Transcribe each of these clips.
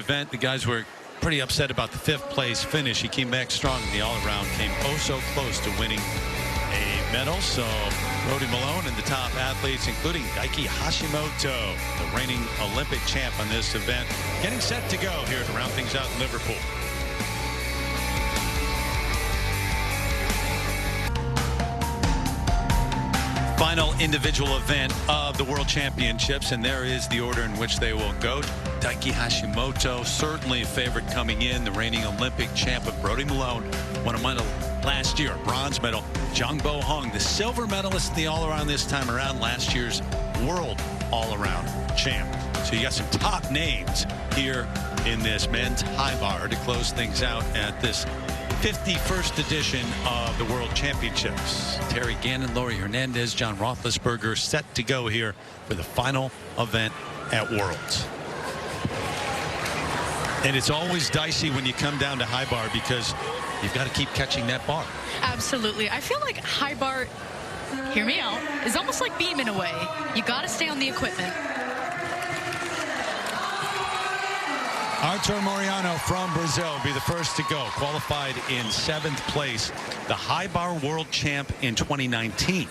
event. The guys were pretty upset about the 5th place finish. He came back strong in the all-around, came oh so close to winning a medal. So Brody Malone and the top athletes, including Daiki Hashimoto, the reigning Olympic champ on this event, getting set to go here to round things out in Liverpool. Final individual event of the World Championships, and there is the order in which they will go. Daiki Hashimoto, certainly a favorite coming in, the reigning Olympic champ. Of Brody Malone won a medal last year, a bronze medal. Jungbo Hong, the silver medalist in the all-around this time around, last year's world all-around champ. So you got some top names here in this men's high bar to close things out at this 51st edition of the World Championships. Terry Gannon, Laurie Hernandez, John Roethlisberger set to go here for the final event at Worlds. And it's always dicey when you come down to high bar because you've got to keep catching that bar. Absolutely. I feel like high bar, hear me out, is almost like beam in a way. You got to stay on the equipment. Artur Moriano from Brazil will be the first to go, qualified in 7th place, the high bar world champ in 2019.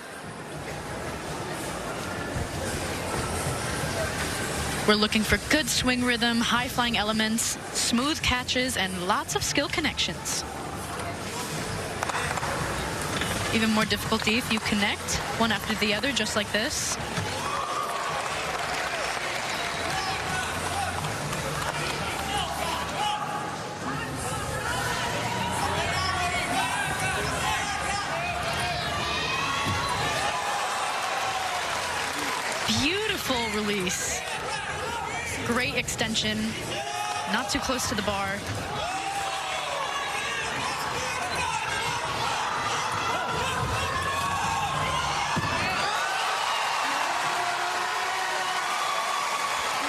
We're looking for good swing rhythm, high flying elements, smooth catches, and lots of skill connections. Even more difficulty if you connect one after the other, just like this. Beautiful release. Great extension. Not too close to the bar.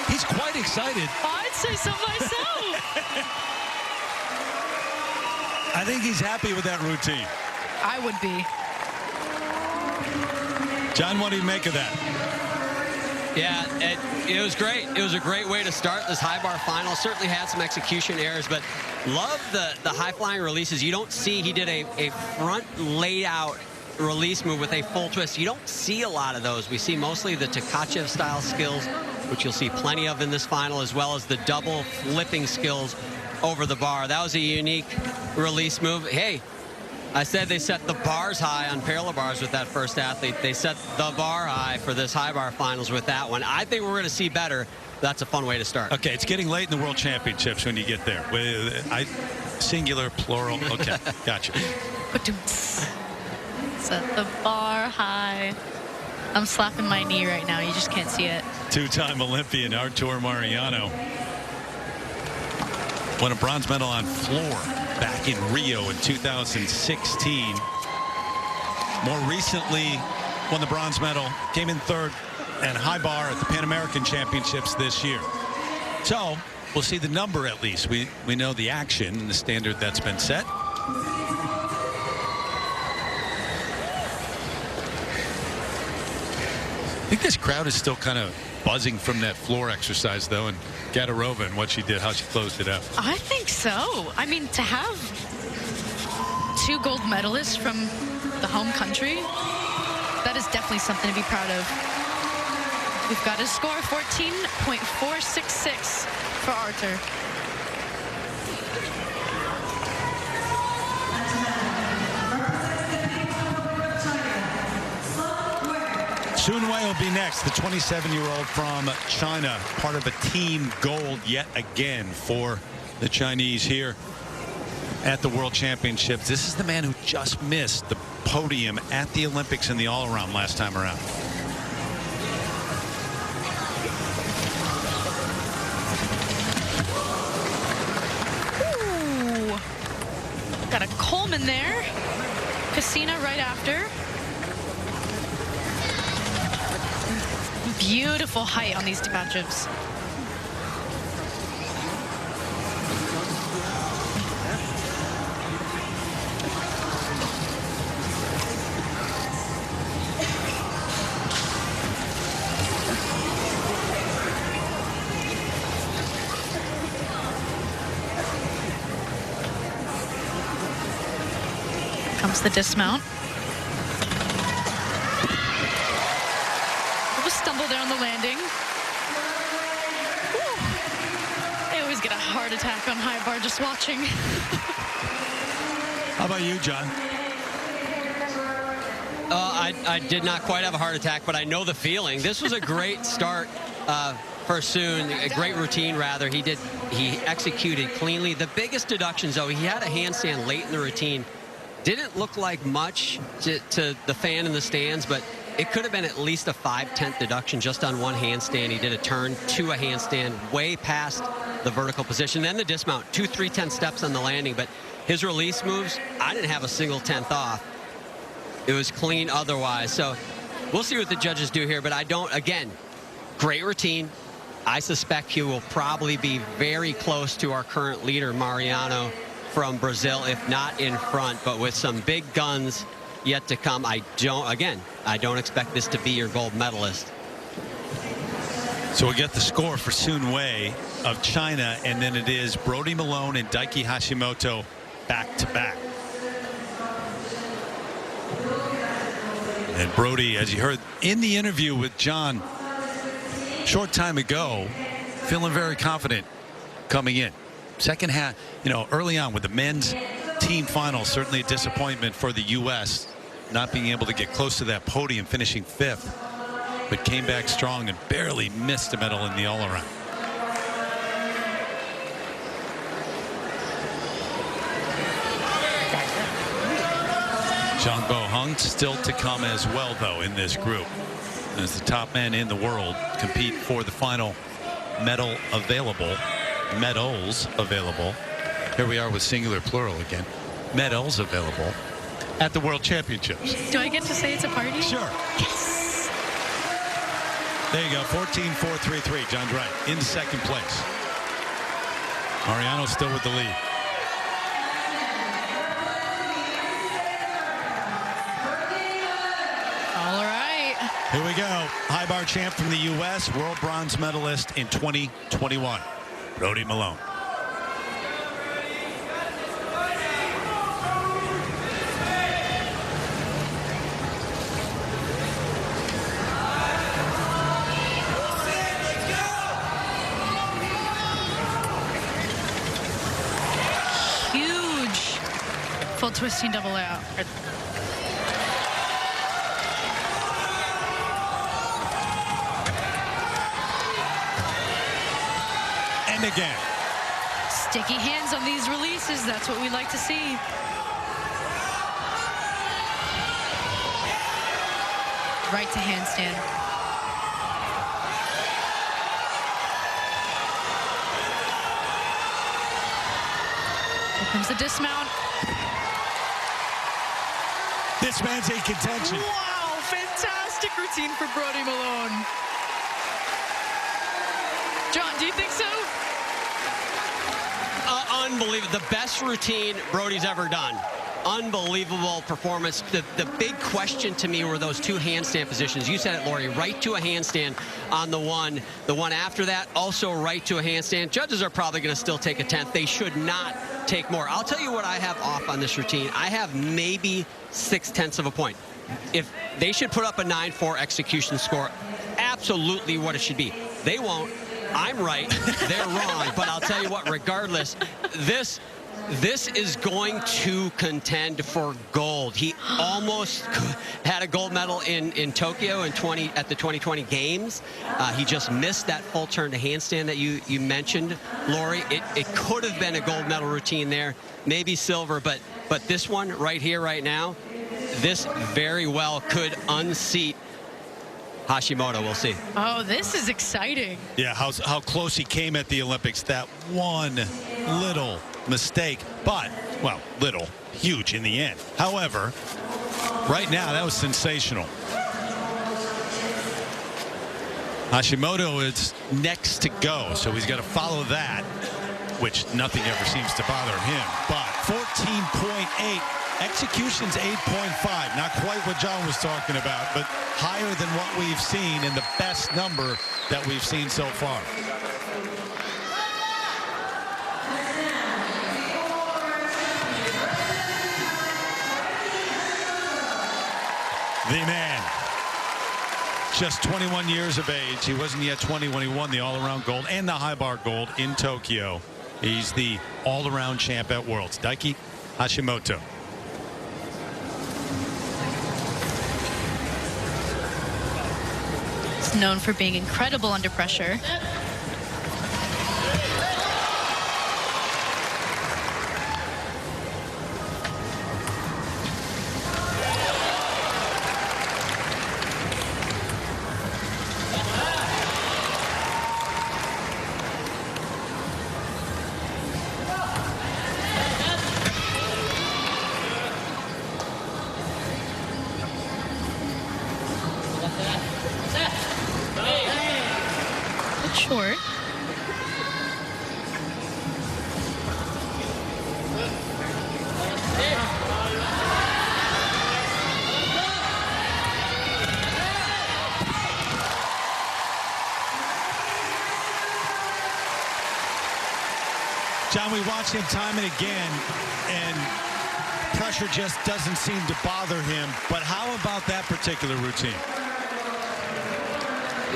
He's quite excited. I'd say so myself. I think he's happy with that routine. I would be. John, what do you make of that? Yeah, it was great. It was a great way to start this high bar final. Certainly had some execution errors, but love the high-flying releases. You don't see, he did a front laid-out release move with a full twist. You don't see a lot of those. We see mostly the Tkachev-style skills, which you'll see plenty of in this final, as well as the double flipping skills over the bar. That was a unique release move. Hey, I said they set the bars high on parallel bars with that first athlete. They set the bar high for this high bar finals with that one. I think we're going to see better. That's a fun way to start. Okay, it's getting late in the World Championships when you get there. Singular, plural. Okay, gotcha. Set the bar high. I'm slapping my knee right now. You just can't see it. Two-time Olympian Artur Mariano won a bronze medal on floor back in Rio in 2016. More recently won the bronze medal, came in 3rd and high bar at the Pan American Championships this year. So we'll see the number at least. We know the action and the standard that's been set. I think this crowd is still kind of buzzing from that floor exercise, though, and Gadarova and what she did, how she closed it out. I think so. I mean, to have 2 gold medalists from the home country, that is definitely something to be proud of. We've got a score of 14.466 for Artur. Sun Wei will be next, the 27-year-old from China, part of a team gold yet again for the Chinese here at the World Championships. This is the man who just missed the podium at the Olympics in the all-around last time around. Ooh. Got a Coleman there. Casina right after. Beautiful height on these Tkachevs. Comes the dismount. We'll stumble down the landing. Whew. I always get a heart attack on high bar just watching. How about you, John? I did not quite have a heart attack, but I know the feeling. This was a great start for Soon, a great routine, rather. He executed cleanly. The biggest deductions, though, he had a handstand late in the routine. Didn't look like much to the fan in the stands, but it could have been at least a 5/10 deduction just on one handstand. He did a turn to a handstand way past the vertical position. Then the dismount, 2 3/10 steps on the landing, but his release moves, I didn't have a single 10th off. It was clean otherwise. So we'll see what the judges do here, but I don't, again, great routine. I suspect he will probably be very close to our current leader, Mariano, from Brazil, if not in front, but with some big guns yet to come. I don't expect this to be your gold medalist. So we'll get the score for Soon Wei of China, and then it is Brody Malone and Daiki Hashimoto back to back. And Brody, as you heard in the interview with John short time ago, feeling very confident coming in. Second half, early on with the men's team final, certainly a disappointment for the U.S. not being able to get close to that podium, finishing 5th, but came back strong and barely missed a medal in the all-around. Jang Bo-hung still to come as well, though, in this group, as the top men in the world compete for the final medals available. Here we are with singular plural again. Medals available at the World Championships. Do I get to say it's a party? Sure. Yes. There you go. 14-4-3-3. John's right. In second place. Mariano still with the lead. All right. Here we go. High bar champ from the U.S., world bronze medalist in 2021, Brody Malone. Huge full twisting double out. And again. Sticky hands on these releases. That's what we like to see. Right to handstand. Here comes the dismount. This man's in contention. Wow, fantastic routine for Brody Malone. John, do you think so? Unbelievable. The best routine Brody's ever done. Unbelievable performance. The big question to me were those 2 handstand positions. You said it, Lori, right to a handstand on the one. The one after that, also right to a handstand. Judges are probably going to still take a 10th. They should not take more. I'll tell you what I have off on this routine. I have maybe 6/10 of a point. If they should put up a 9-4 execution score, absolutely what it should be. They won't. I'm right, they're wrong, but I'll tell you what, regardless, this is going to contend for gold. He almost had a gold medal in Tokyo at the 2020 games. He just missed that full turn to handstand that you mentioned, Lori. It could have been a gold medal routine there, maybe silver, but this one right here, right now, this very well could unseat Hashimoto. We'll see. Oh, this is exciting. Yeah, how close he came at the Olympics. That one little mistake, but, well, little, huge in the end. However, right now, that was sensational. Hashimoto is next to go, so he's got to follow that, which nothing ever seems to bother him. But 14.8. Execution's 8.5, not quite what John was talking about, but higher than what we've seen and the best number that we've seen so far. The man. Just 21 years of age. He wasn't yet 20 when he won the all-around gold and the high bar gold in Tokyo. He's the all-around champ at Worlds. Daiki Hashimoto. He's known for being incredible under pressure. Short. John, we watch him time and again, and pressure just doesn't seem to bother him. But how about that particular routine?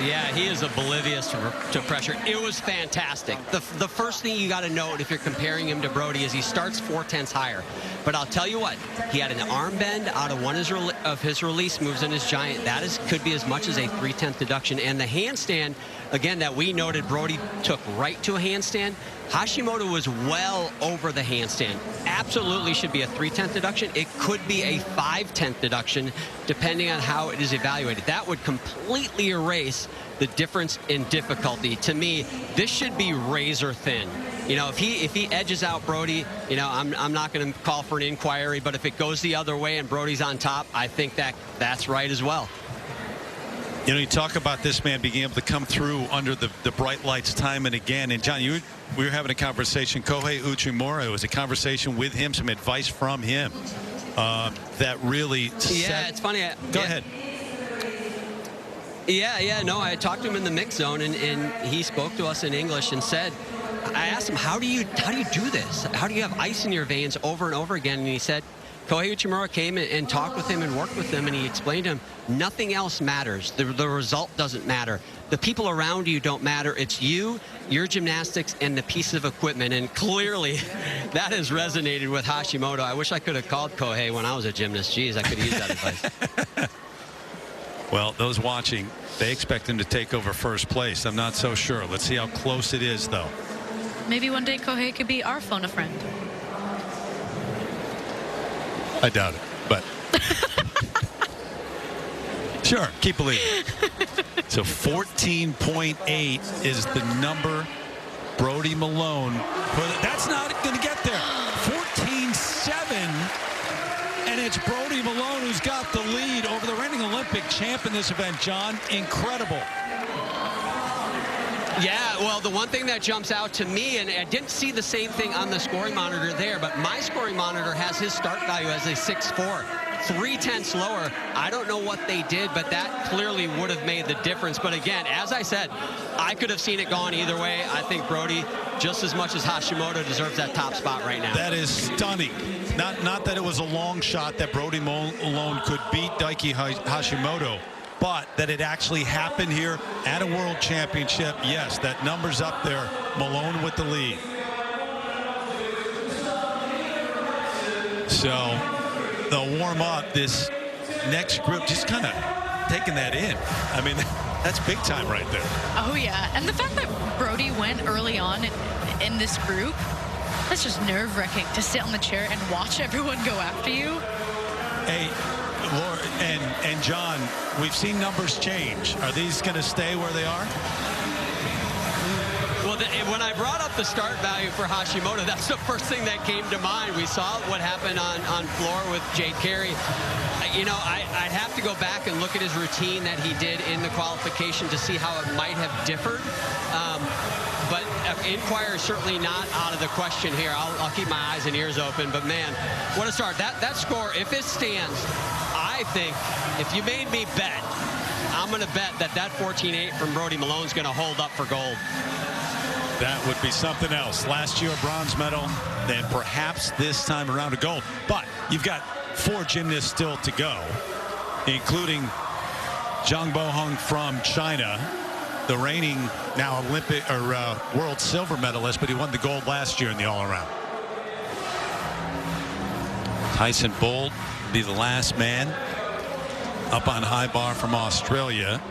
Yeah, he is oblivious to pressure. It was fantastic. The first thing you got to note if you're comparing him to Brody is he starts 4/10 higher. But I'll tell you what, he had an arm bend out of one of his release moves in his giant. That could be as much as a 3/10 deduction. And the handstand, again, that we noted Brody took right to a handstand. Hashimoto was well over the handstand. Absolutely should be a 3/10 deduction. It could be a 5/10 deduction, depending on how it is evaluated. That would completely erase the difference in difficulty. To me, this should be razor thin. You know, if he edges out Brody, you know, I'm not going to call for an inquiry, but if it goes the other way and Brody's on top, I think that's right as well. You know, you talk about this man being able to come through under the bright lights time and again. And John, we were having a conversation. Kohei Uchimura, it was a conversation with him, some advice from him that really Yeah, it's funny. Go ahead. Yeah, no, I talked to him in the mix zone, and he spoke to us in English and said, I asked him, how do you do this? How do you have ice in your veins over and over again? And he said, Kohei Uchimura came and talked with him and worked with him, and he explained to him, nothing else matters. The result doesn't matter. The people around you don't matter. It's you, your gymnastics, and the piece of equipment. And clearly, that has resonated with Hashimoto. I wish I could have called Kohei when I was a gymnast. Jeez, I could have used that advice. Well, those watching, they expect him to take over first place. I'm not so sure. Let's see how close it is, though. Maybe one day Kohei could be our phone a friend. I doubt it, but sure, keep believing. So 14.8 is the number Brody Malone. That's not going to get there. 14.7, and it's Brody Malone who's got the lead over the reigning Olympic champ in this event, John. Incredible. Yeah, well, the one thing that jumps out to me, and I didn't see the same thing on the scoring monitor there, but my scoring monitor has his start value as a 6.4. 3/10 lower. I don't know what they did, but that clearly would have made the difference. But again, as I said, I could have seen it gone either way. I think Brody, just as much as Hashimoto, deserves that top spot right now. That is stunning. Not that it was a long shot that Brody Malone could beat Daiki Hashimoto, but that it actually happened here at a world championship. Yes, that number's up there. Malone with the lead. So they'll warm up. This next group just kind of taking that in. I mean, that's big time right there. Oh, yeah. And the fact that Brody went early on in this group, that's just nerve-wracking to sit on the chair and watch everyone go after you. Hey, Laura and John, we've seen numbers change. Are these going to stay where they are? Well, when I brought up the start value for Hashimoto, that's the first thing that came to mind. We saw what happened on floor with Jade Carey. You know, I'd have to go back and look at his routine that he did in the qualification to see how it might have differed. But inquiry is certainly not out of the question here. I'll keep my eyes and ears open. But, man, what a start. That score, if it stands, I think if you made me bet, I'm going to bet that 14.8 from Brody Malone is going to hold up for gold. That would be something else. Last year, a bronze medal, then perhaps this time around a gold. But you've got 4 gymnasts still to go. including Zhang Bohong from China, the reigning now Olympic or world silver medalist, but he won the gold last year in the all-around. Tyson Bolt will be the last man up on high bar from Australia.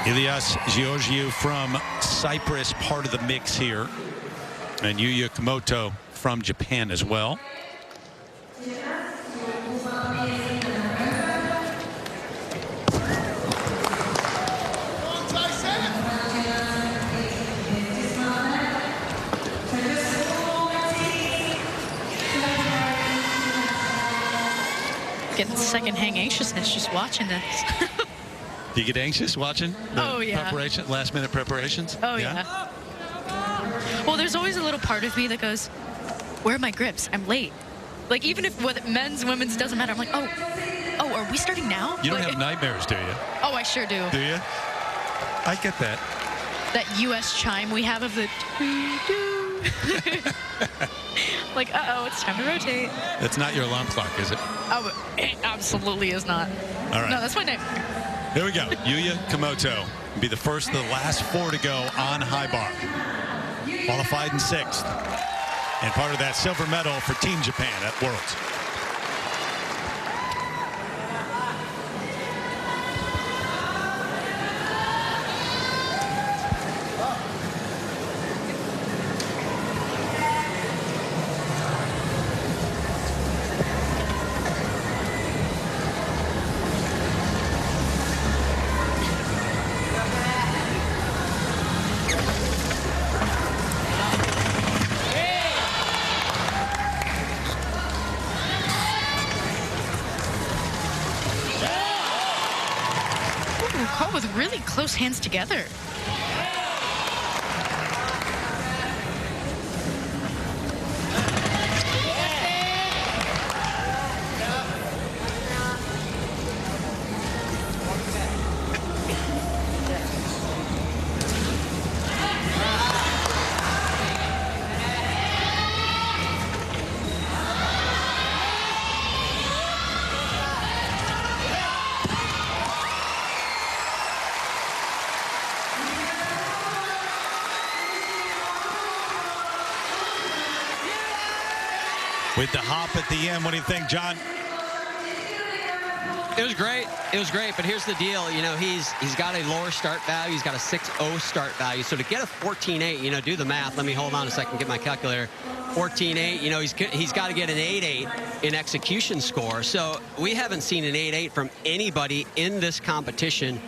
Ilias Georgiou from Cyprus, part of the mix here. And Yuya Komoto from Japan as well. Getting secondhand anxiousness just watching this. Do you get anxious watching the preparation, last minute preparations? Oh, yeah. Well, there's always a little part of me that goes, where are my grips? I'm late. Like, even if whether men's, women's, doesn't matter. I'm like, oh, are we starting now? You don't like, have nightmares, do you? Oh, I sure do. Do you? I get that. That U.S. chime we have of the doo-doo. Like, uh-oh, it's time to rotate. That's not your alarm clock, is it? Oh, it absolutely is not. All right. No, that's my name. Here we go. Yuya Komoto will be the first of the last 4 to go on high bar. Qualified in 6th. And part of that silver medal for Team Japan at Worlds. Caught with really close hands together. With the hop at the end, what do you think, John? It was great. It was great. But here's the deal. You know, he's got a lower start value. He's got a 6.0 start value. So to get a 14.8, you know, do the math. Let me hold on a second, get my calculator. 14.8, you know, he's got to get an 8.8 in execution score. So we haven't seen an 8.8 from anybody in this competition,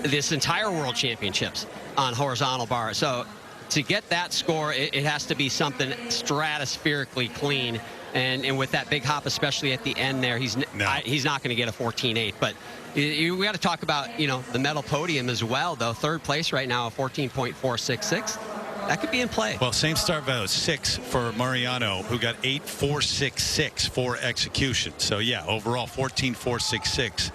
this entire World Championships on horizontal bar. So to get that score, it has to be something stratospherically clean. And with that big hop, especially at the end there, he's not going to get a 14.8. But we got to talk about, you know, the medal podium as well, though. 3rd place right now, 14.466. That could be in play. Well, same start value, 6 for Mariano, who got 8.466 for execution. So, yeah, overall, 14.466.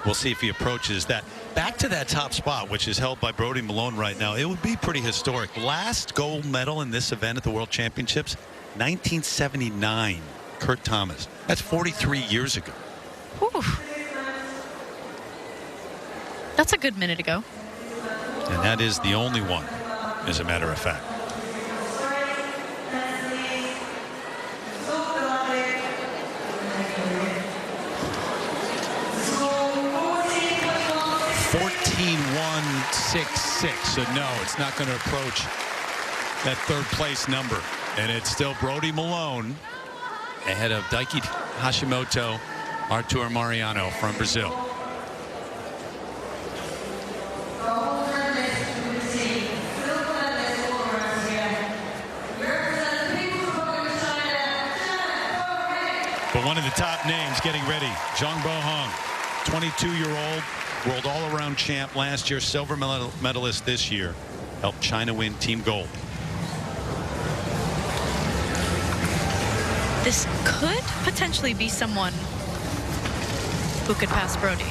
We'll see if he approaches that. Back to that top spot, which is held by Brody Malone right now. It would be pretty historic. Last gold medal in this event at the World Championships, 1979, Kurt Thomas. That's 43 years ago. Whew. That's a good minute ago. And that is the only one, as a matter of fact. So no, it's not going to approach that 3rd place number. And it's still Brody Malone ahead of Daiki Hashimoto, Arthur Mariano from Brazil. But one of the top names getting ready, Zhang Bohong, 22-year-old. World all-around champ last year, silver medalist this year, helped China win team gold. This could potentially be someone who could pass Brody.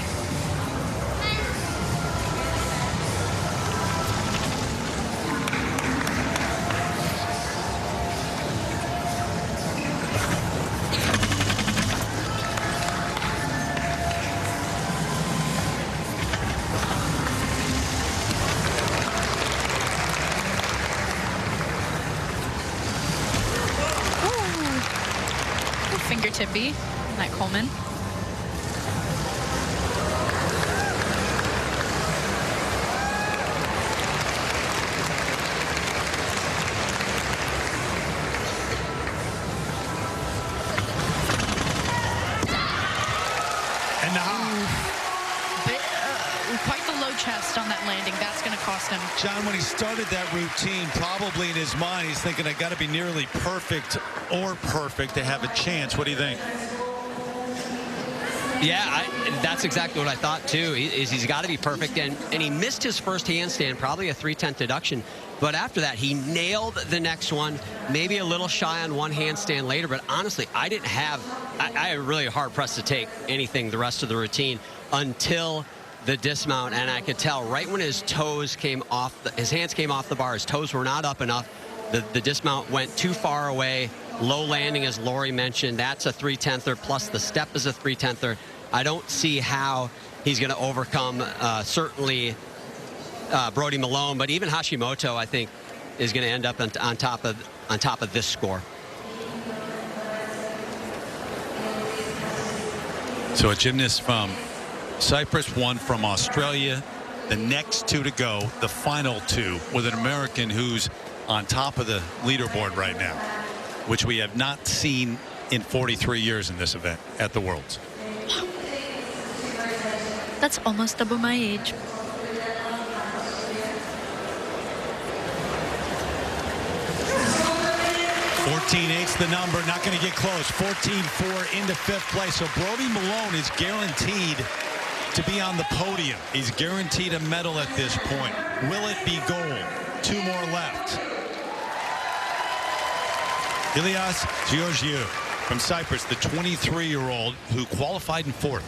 tippy, Matt Coleman. And now, quite the low chest on that landing. That's going to cost him. John, when he started that routine, probably in his mind, he's thinking, I got to be nearly perfect or perfect to have a chance. What do you think? Yeah, that's exactly what I thought, too. He's got to be perfect. And he missed his first handstand, probably a 3/10 deduction. But after that, he nailed the next one, maybe a little shy on one handstand later. But honestly, I really hard-pressed to take anything the rest of the routine until the dismount. And I could tell right when his toes came off, his hands came off the bar, his toes were not up enough. The dismount went too far away. Low landing, as Lori mentioned, that's a 3/10er, plus the step is a 3/10er. I don't see how he's going to overcome certainly Brody Malone, but even Hashimoto, I think, is going to end up on top of this score. So a gymnast from Cyprus, one from Australia, the next two to go, the final two, with an American who's on top of the leaderboard right now, which we have not seen in 43 years in this event at the Worlds. That's almost double my age. 14-8's the number, not going to get close. 14-4 into fifth place. So Brody Malone is guaranteed to be on the podium. He's guaranteed a medal at this point. Will it be gold? Two more left. Ilias Georgiou from Cyprus, the 23-year-old who qualified in fourth.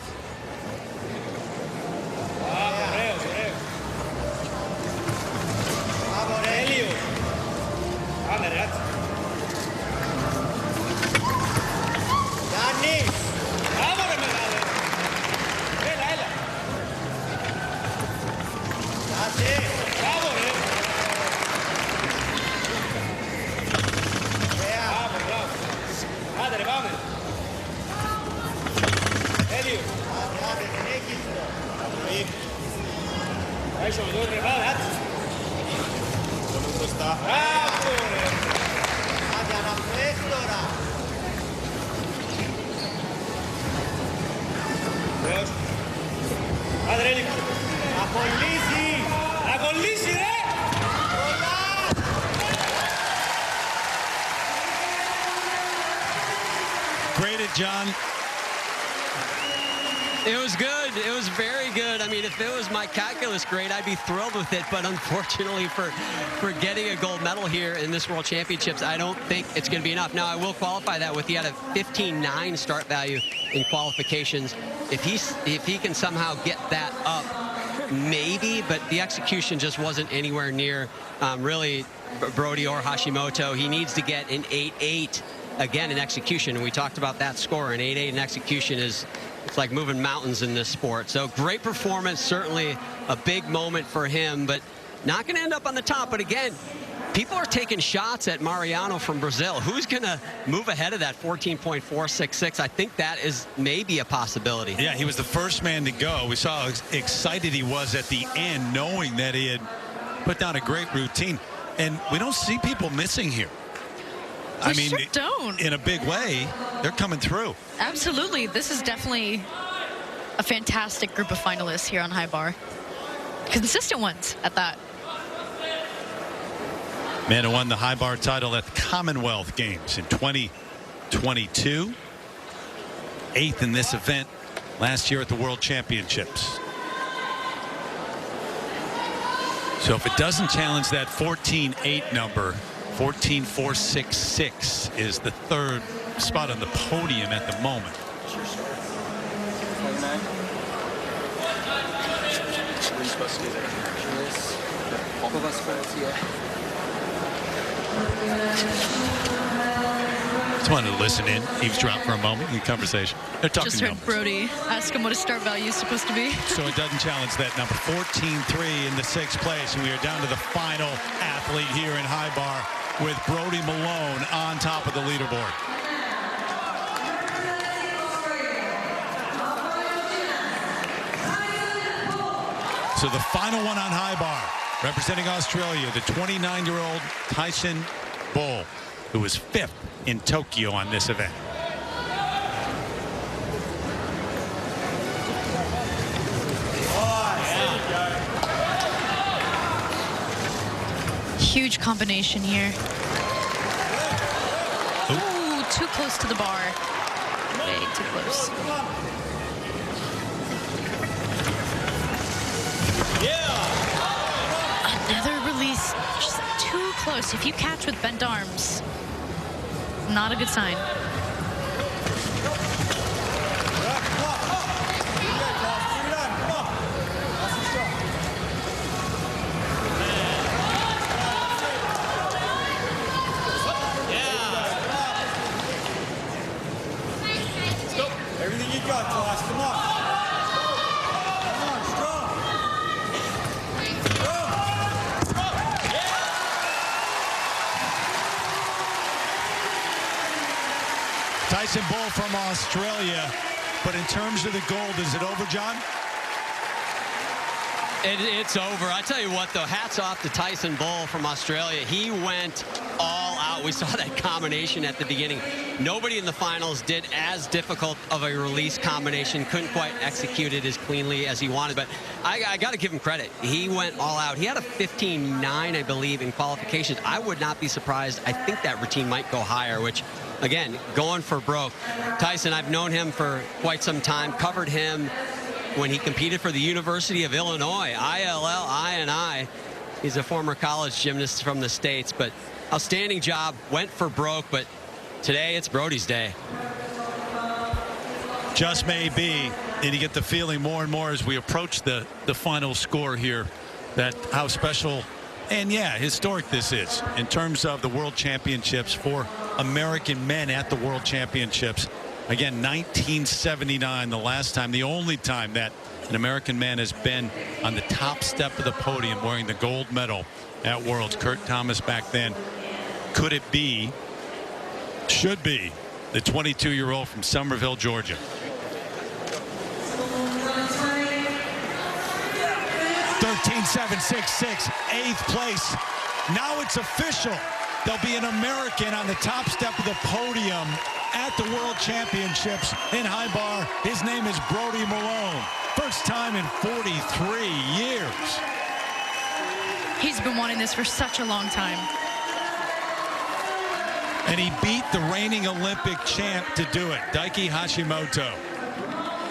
Graded, John. It was good. It was very good. I mean, if it was my calculus grade, I'd be thrilled with it. But unfortunately for getting a gold medal here in this World Championships, I don't think it's going to be enough. Now, I will qualify that with he had a 15.9 start value in qualifications. If he can somehow get that up, maybe. But the execution just wasn't anywhere near really Brody or Hashimoto. He needs to get an 8.8 again in execution. And we talked about that score. An 8.8 in execution is... it's like moving mountains in this sport. So great performance, certainly a big moment for him, but not going to end up on the top. But again, people are taking shots at Mariano from Brazil. Who's going to move ahead of that 14.466? I think that is maybe a possibility. Yeah, he was the first man to go. We saw how excited he was at the end, knowing that he had put down a great routine. And we don't see people missing here. I mean, sure don't. In a big way, they're coming through. Absolutely. This is definitely a fantastic group of finalists here on high bar. Consistent ones at that. Man who won the high bar title at the Commonwealth Games in 2022. 8th in this event last year at the World Championships. So if it doesn't challenge that 14.8 number, 14.466 is the third spot on the podium at the moment. Just wanted to listen in, eavesdrop for a moment in the conversation. They're talking Just heard numbers. Brody ask him what his start value is supposed to be. So it doesn't challenge that number. 14.3 in the 6th place, and we are down to the final athlete here in high bar with Brody Malone on top of the leaderboard. So the final one on high bar, representing Australia, the 29-year-old Tyson Bull, who was 5th in Tokyo on this event. Huge combination here. Ooh, too close to the bar. Way too close. Another release, just too close. If you catch with bent arms, not a good sign. Everything you got, Josh. Come on. Come on, strong. Tyson Bull from Australia. But in terms of the gold, is it over, John? It's over. I tell you what, though, hats off to Tyson Bull from Australia. He went all out. We saw that combination at the beginning. Nobody in the finals did as difficult of a release combination. Couldn't quite execute it as cleanly as he wanted. But I got to give him credit. He went all out. He had a 15.9, I believe, in qualifications. I would not be surprised. I think that routine might go higher, which, again, going for broke. Tyson, I've known him for quite some time, covered him when he competed for the University of Illinois, ILL-I. He's a former college gymnast from the States, but outstanding job, went for broke, but today it's Brody's day. Just may be, and you get the feeling more and more as we approach the final score here, that how special and, yeah, historic this is in terms of the World Championships for American men at the World Championships. Again, 1979, the last time, the only time that an American man has been on the top step of the podium wearing the gold medal at Worlds. Kurt Thomas back then. Could it be, should be, the 22-year-old from Somerville, Georgia? (13.766), 8th place. Now it's official. There'll be an American on the top step of the podium at the World Championships in high bar. His name is Brody Malone. First time in 43 years. He's been wanting this for such a long time. And he beat the reigning Olympic champ to do it, Daiki Hashimoto,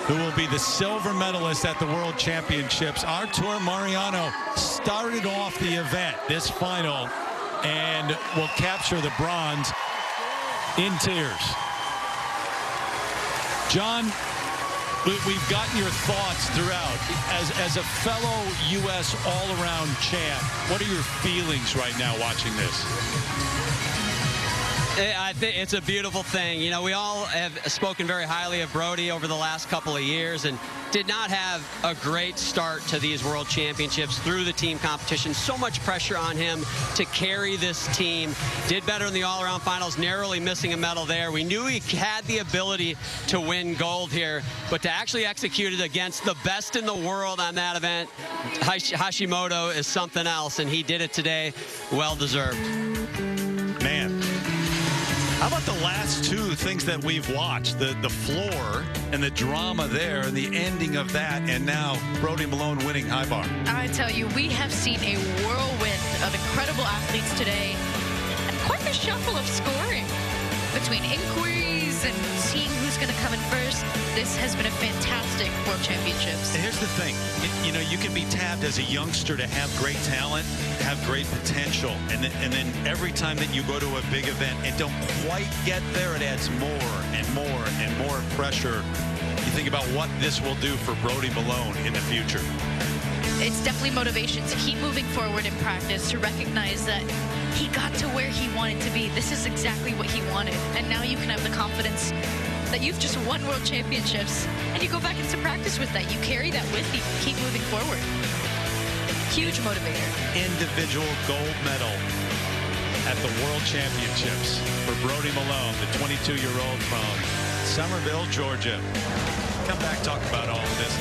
who will be the silver medalist at the World Championships. Artur Mariano started off the event, this final, and will capture the bronze in tears. John, we've gotten your thoughts throughout. As a fellow U.S. all-around champ, what are your feelings right now watching this? I think it's a beautiful thing. You know, we all have spoken very highly of Brody over the last couple of years and did not have a great start to these World Championships through the team competition. So much pressure on him to carry this team. Did better in the all-around finals, narrowly missing a medal there. We knew he had the ability to win gold here, but to actually execute it against the best in the world on that event, Hashimoto, is something else, and he did it today. Well deserved. Man. How about the last two things that we've watched? The floor and the drama there and the ending of that, and now Brody Malone winning high bar. I tell you, we have seen a whirlwind of incredible athletes today, and quite a shuffle of scoring between inquiries and seeing who's going to come in first. This has been a fantastic World Championships. And here's the thing, you know, you can be tabbed as a youngster to have great talent, have great potential, and then every time that you go to a big event and don't quite get there, it adds more and more and more pressure. You think about what this will do for Brody Malone in the future. It's definitely motivation to keep moving forward in practice, to recognize that he got to where he wanted to be. This is exactly what he wanted, and now you can have the confidence that you've just won World Championships, and you go back into practice with that. You carry that with you. Keep moving forward. Huge motivator. Individual gold medal at the World Championships for Brody Malone, the 22-year-old from Somerville, Georgia. Come back, talk about all of this.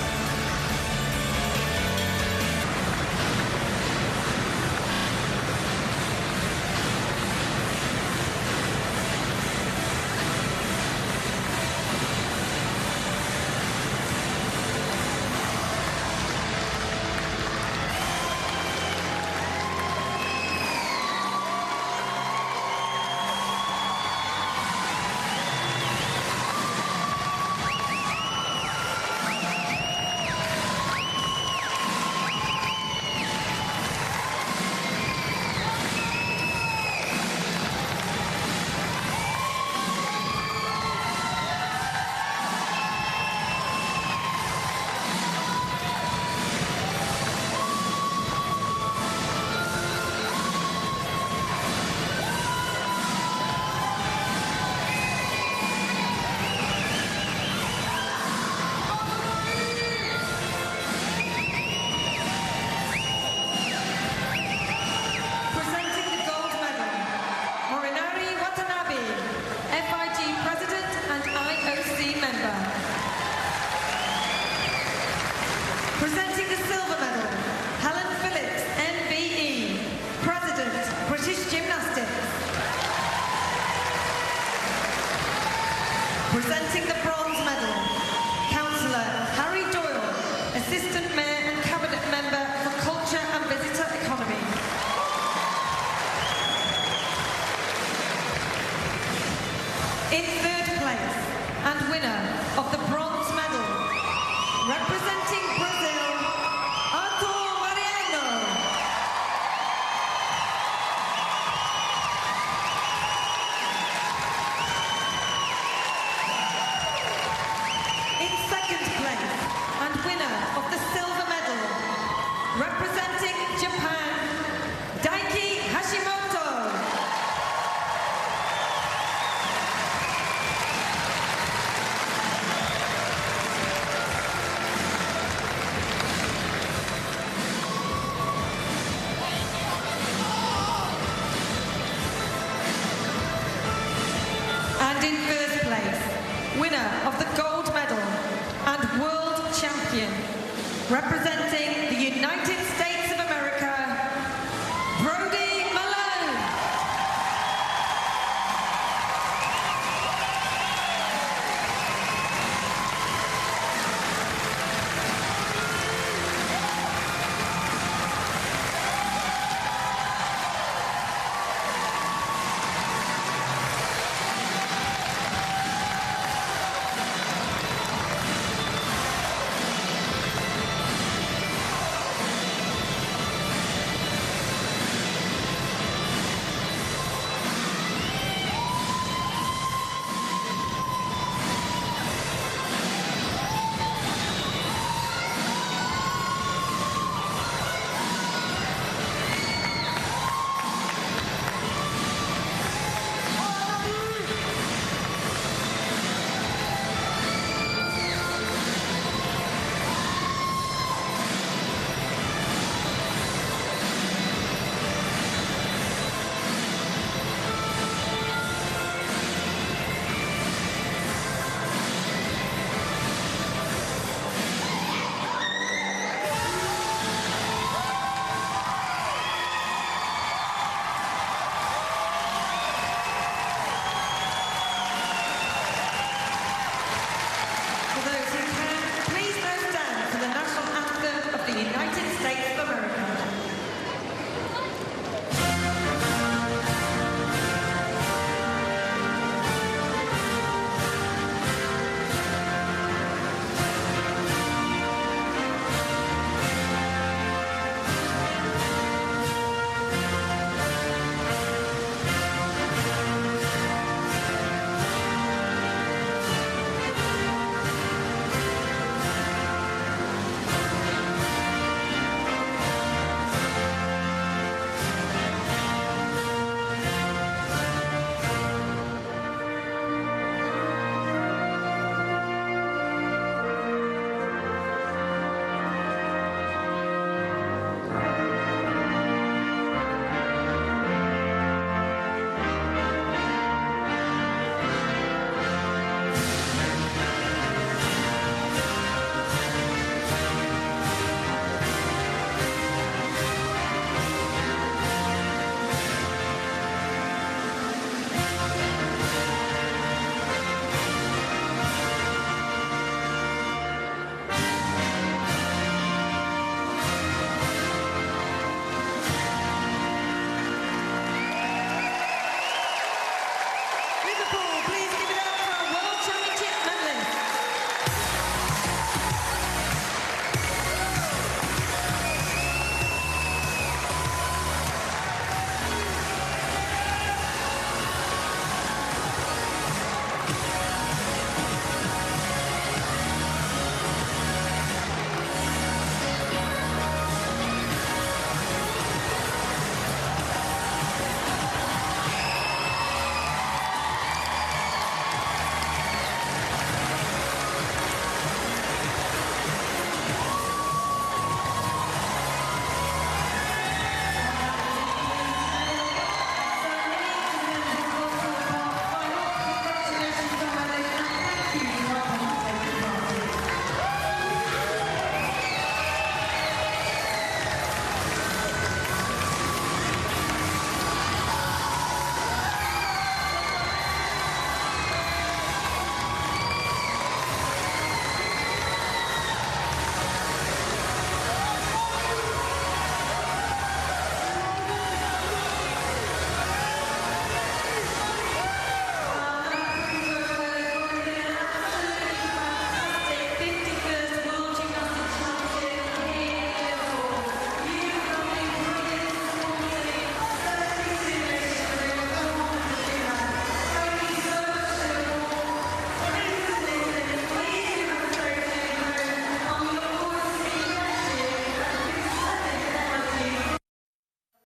In third place and winner of the bronze medal, representing Brazil, Mariano. In second place and winner of the silver medal, representing Japan, Daiki Hashimoto. And in first place, winner of the gold medal and world champion, representing